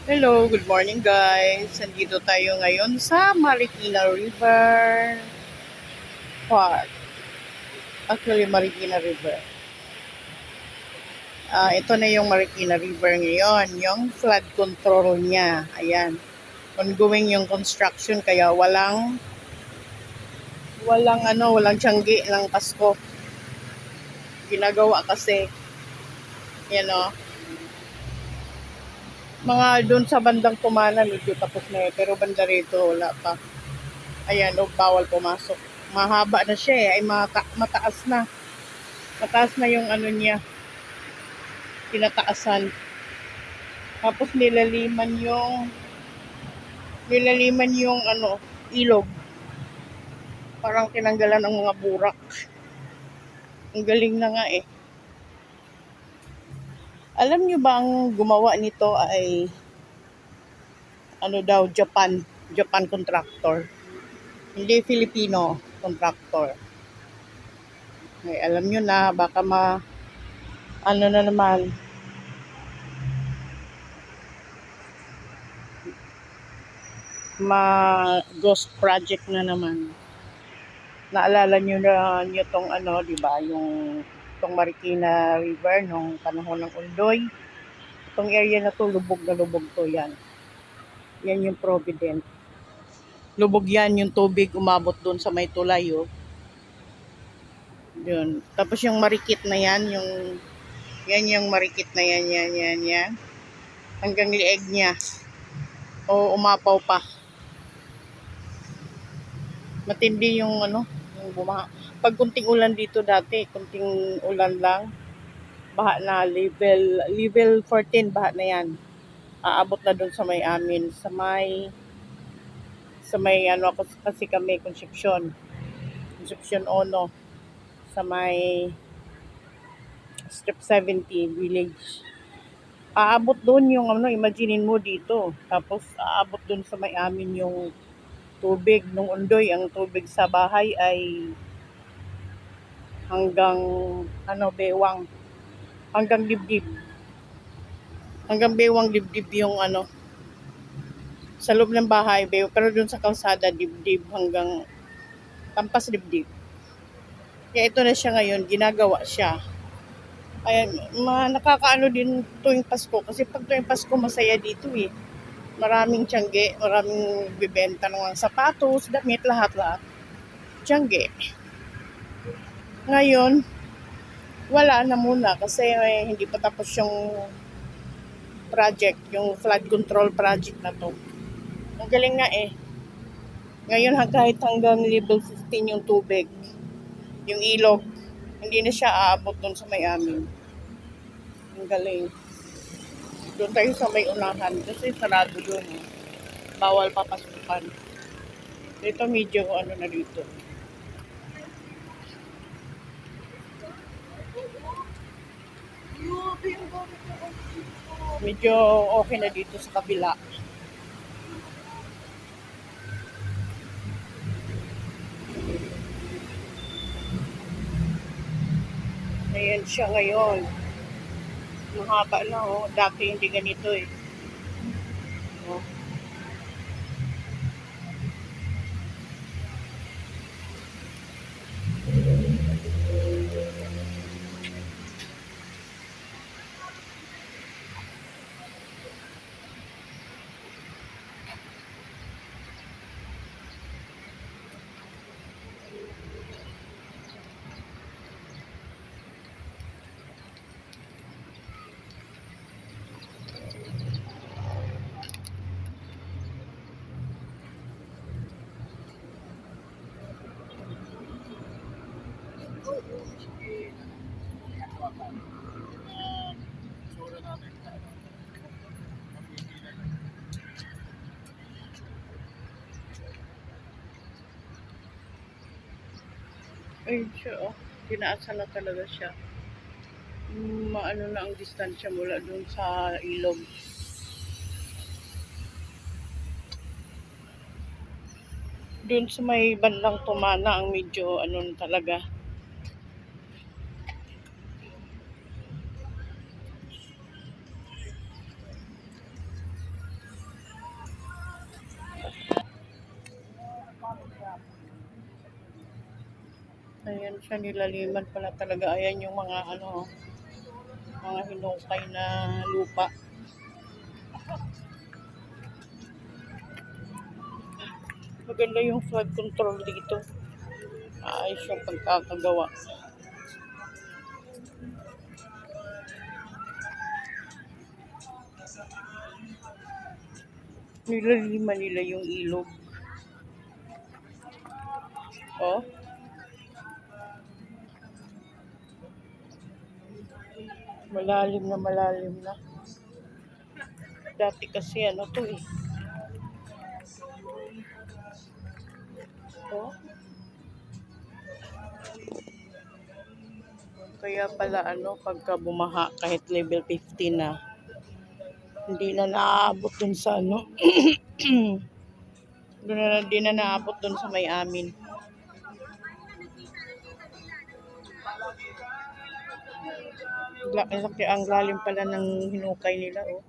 Hello, good morning guys. Nandito tayo ngayon sa Marikina River Park. Actually, Marikina River. Ito na yung Marikina River ngayon. Yung flood control niya. Ayan. Ongoing yung construction kaya walang tiyanggi ng Pasko. Ginagawa kasi, yan o, mga doon sa bandang Tumana, medyo tapos na eh. Pero banda rito, wala pa. Ayan, bawal pumasok. Mahaba na siya eh. Ay, mataas na. Mataas na yung ano niya, tinataasan. Tapos nilaliman yung ano, ilog. Parang tinanggalan ng mga burak. Ang galing na nga eh. Alam nyo ba ang gumawa nito ay ano daw, Japan contractor. Hindi Filipino contractor. Ay, alam nyo na, baka ano na naman, ghost project na naman. Naalala nyo tong ano, di ba, yung tong Marikina River nung panahon ng Uldoy. Itong area na to, lubog na lubog to yan. Yan yung Provident. Lubog yan, yung tubig umabot doon sa may tulay, oh. Yun. Tapos yung marikit na yan, yan yung marikit na yan. Hanggang lieg niya. O umapaw pa. Matindi yung ano, yung bumaha. Pag kunting ulan dito dati, kunting ulan lang, baha na, level 14 baha na yan. Aabot na doon sa may amin, sa may ano, kasi kami Concepcion Ono, sa may Strip 70 village. Aabot doon yung ano, imaginein mo dito. Tapos aabot doon sa may amin yung tubig nung Undoy. Ang tubig sa bahay ay hanggang ano, bewang, hanggang dibdib. Hanggang bewang dibdib yung ano, sa loob ng bahay, pero doon sa kalsada, dibdib hanggang tampas dibdib. Kaya ito na siya ngayon, ginagawa siya. Ayan, nakakaano din tuwing Pasko. Kasi pag tuwing Pasko, masaya dito eh. Maraming tiyangge, maraming bibenta ng mga sapatos, damit, lahat-lahat. Tiyangge. Ngayon, wala na muna kasi hindi pa tapos yung project, yung flood control project na to. Ang galing nga eh. Ngayon kahit hanggang level 15 yung tubig, yung ilog, hindi na siya aabot doon sa may amin. Ang galing. Doon tayo sa may unahan kasi sarado doon. Bawal papasukan. Dito medyo ano na dito. Medyo okay na dito sa kabila. Ayan siya ngayon. Mahaba na oh. Dati hindi ganito eh. Oh. Ayun siya oh. Tinaasan na talaga siya. Maano na ang distansya mula doon sa ilog. Doon sa may bandang Tumana ang medyo ano talaga. Ayan siya, nilaliman pala talaga. Ayan yung mga ano, mga hinukay na lupa. Maganda yung flood control dito. Ayos yung pagkakagawa. Nilaliman nila yung ilog. Oh, malalim na malalim na. Dati kasi ano to eh. Oh, kaya pala ano, pagka bumaha kahit level 15 na, hindi na naaabot dun sa ano. Hindi na naabot dun sa may amin. Laki ang lalim pala ng hinukay nila, oh.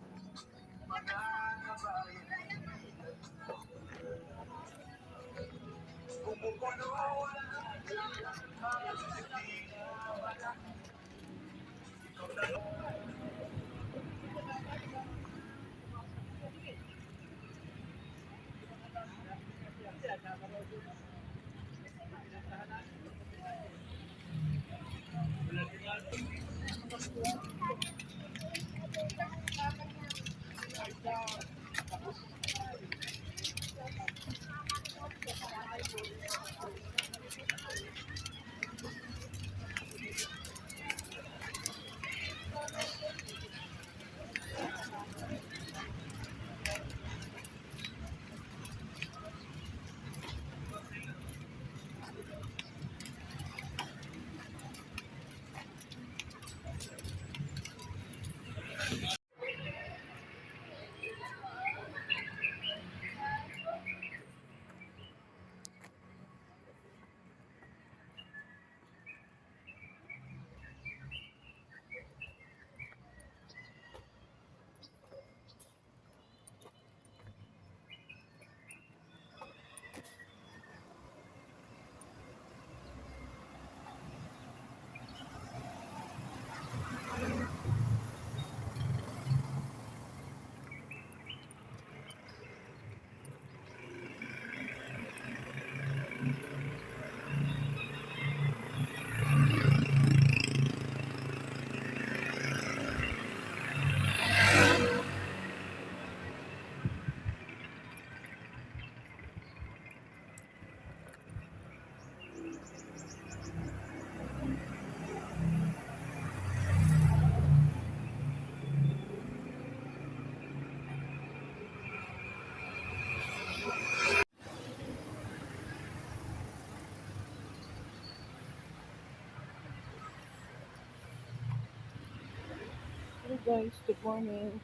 Hello guys, good morning.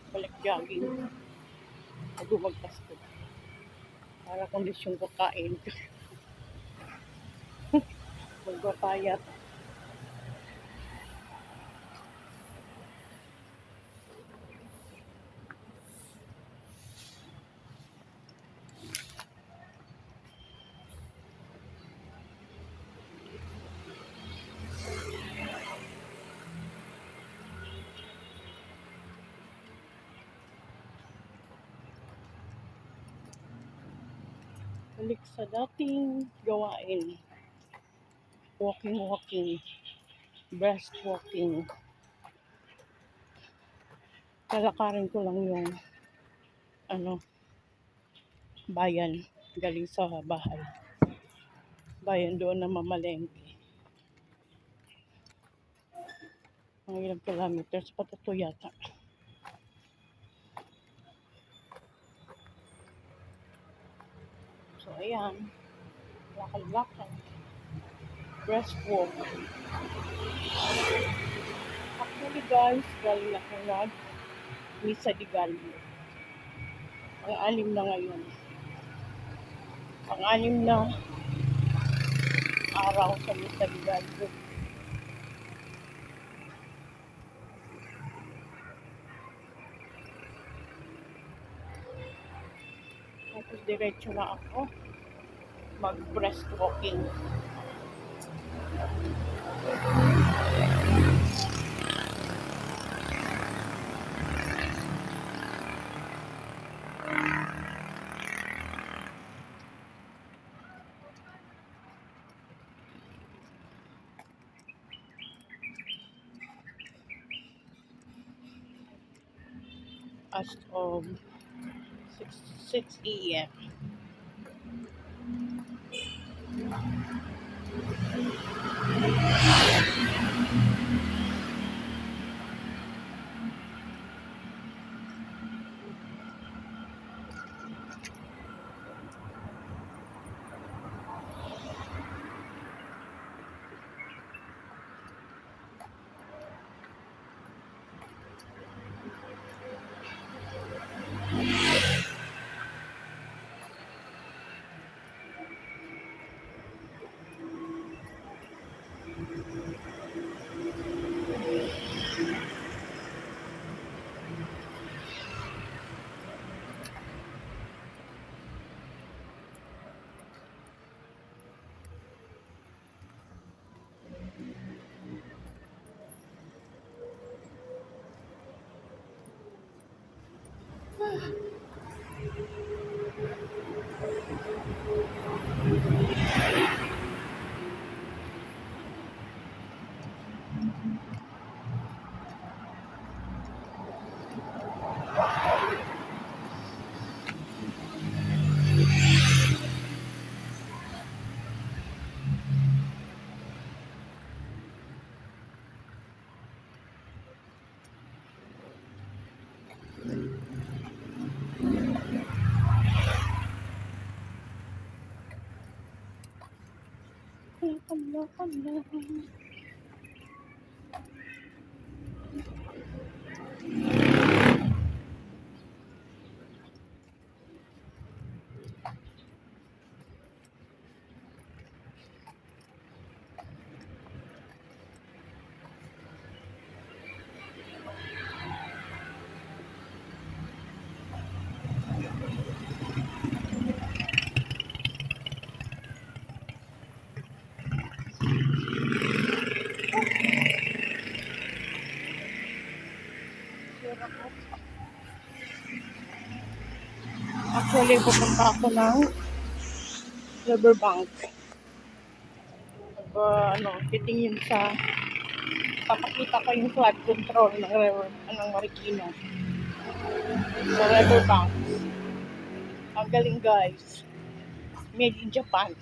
Balik jogging. Magumagpas ko. Para kondisyon ko kain. Magpapayat. Balik sa dating gawain. Walking. Breast walking. Kalakarin ko lang yung ano, bayan. Galing sa bahay. Bayan doon na mamalengke. Mga ilang kilometers pa ito yata. So, ayan. Lakad-lakad. Breast walk. Actually guys, galing ako Misa di Gallo. Ang anim na ngayon. Ang anim na araw sa Misa di Gallo. Tapos diretso na ako mag-breast walking. As of 6 a.m. Actually, pupunta ako ng Riverbank. Titingin sa papakita ko yung flood control ng Marikina. Sa Riverbank. Ang galing guys. Made in Japan.